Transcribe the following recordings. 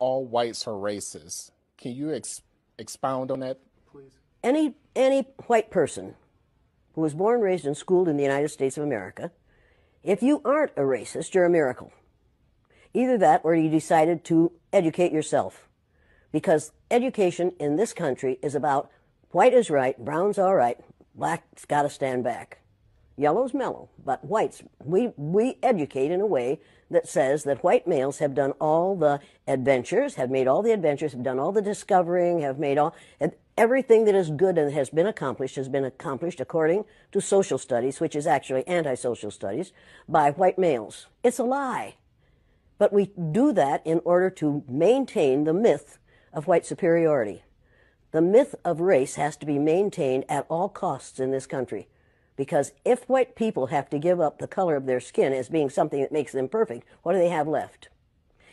all whites are racist. Can you expound on that, please? Any white person who was born, raised, and schooled in the United States of America, if you aren't a racist, you're a miracle. Either that or you decided to educate yourself. Because education in this country is about white is right, brown's all right, black's got to stand back. Yellow's mellow, but whites, we educate in a way that says that white males have done all the adventures, have made all the adventures, have done all the discovering, have made all, everything that is good and has been accomplished according to social studies, which is actually anti-social studies, by white males. It's a lie. But we do that in order to maintain the myth of white superiority. The myth of race has to be maintained at all costs in this country. Because if white people have to give up the color of their skin as being something that makes them perfect, what do they have left?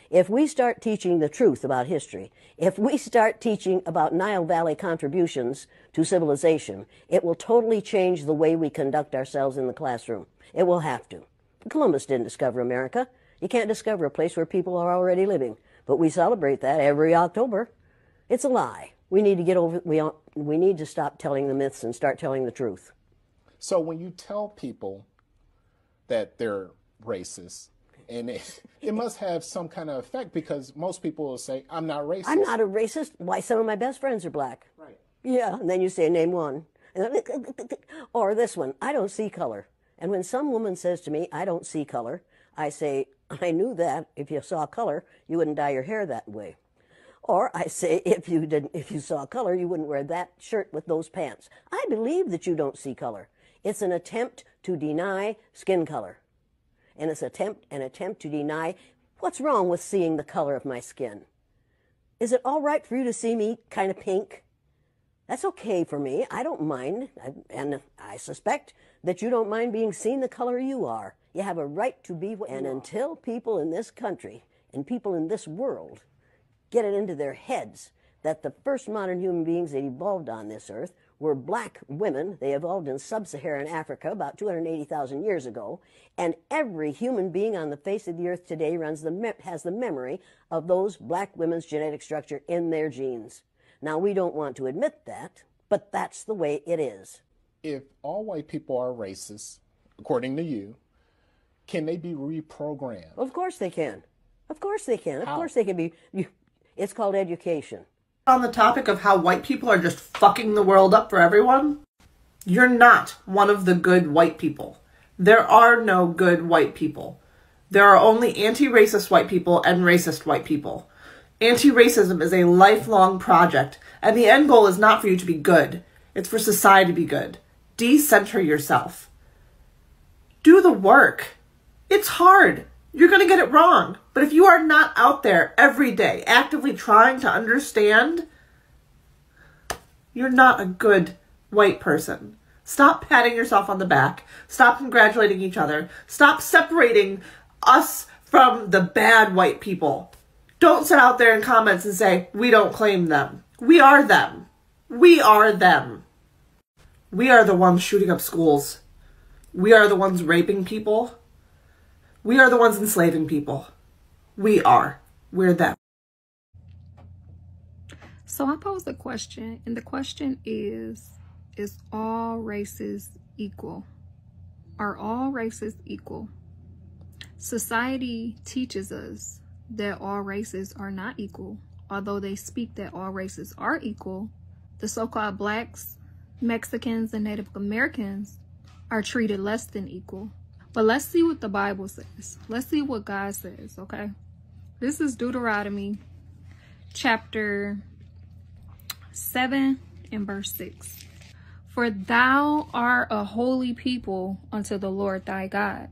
If we start teaching the truth about history, if we start teaching about Nile Valley contributions to civilization, it will totally change the way we conduct ourselves in the classroom. It will have to. Columbus didn't discover America. You can't discover a place where people are already living. But we celebrate that every October. It's a lie. We need to get over, we need to stop telling the myths and start telling the truth. So when you tell people that they're racist, and it must have some kind of effect, because most people will say, I'm not racist. I'm not a racist. Why, some of my best friends are black. Right. Yeah, and then you say, name one. Or this one, I don't see color. And when some woman says to me, I don't see color, I say, I knew that if you saw color, you wouldn't dye your hair that way. Or I say, if you saw color, you wouldn't wear that shirt with those pants. I believe that you don't see color. It's an attempt to deny skin color. And it's an attempt to deny what's wrong with seeing the color of my skin. Is it all right for you to see me kind of pink? That's okay for me. I don't mind. And I suspect that you don't mind being seen the color you are. You have a right to be. And until people in this country and people in this world get it into their heads that the first modern human beings that evolved on this earth were black women. They evolved in sub-Saharan Africa about 280,000 years ago, and every human being on the face of the earth today has the memory of those black women's genetic structure in their genes. Now, we don't want to admit that, but that's the way it is. If all white people are racist, according to you, can they be reprogrammed? Of course they can. Of course they can. How? Of course they can be. It's called education. On the topic of how white people are just fucking the world up for everyone, you're not one of the good white people. There are no good white people. There are only anti-racist white people and racist white people. Anti-racism is a lifelong project, and the end goal is not for you to be good. It's for society to be good. Decenter yourself. Do the work. It's hard. You're going to get it wrong. But if you are not out there every day actively trying to understand, you're not a good white person. Stop patting yourself on the back. Stop congratulating each other. Stop separating us from the bad white people. Don't sit out there in comments and say, we don't claim them. We are them. We are them. We are the ones shooting up schools. We are the ones raping people. We are the ones enslaving people. We're them. So I posed a question, and the question is all races equal? Are all races equal? Society teaches us that all races are not equal. Although they speak that all races are equal, the so-called blacks, Mexicans, and Native Americans are treated less than equal. But let's see what the Bible says. Let's see what God says, okay? This is Deuteronomy chapter 7 and verse 6. For thou art a holy people unto the Lord thy God,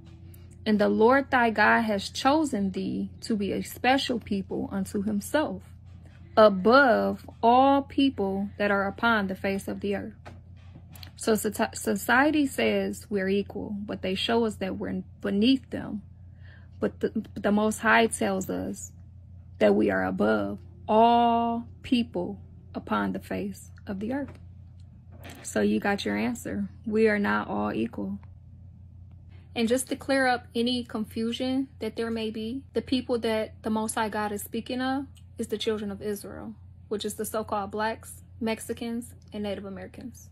and the Lord thy God has chosen thee to be a special people unto himself, above all people that are upon the face of the earth. So society says we're equal, but they show us that we're beneath them. But the Most High tells us that we are above all people upon the face of the earth. So you got your answer. We are not all equal. And just to clear up any confusion that there may be, the people that the Most High God is speaking of is the children of Israel, which is the so-called blacks, Mexicans, and Native Americans.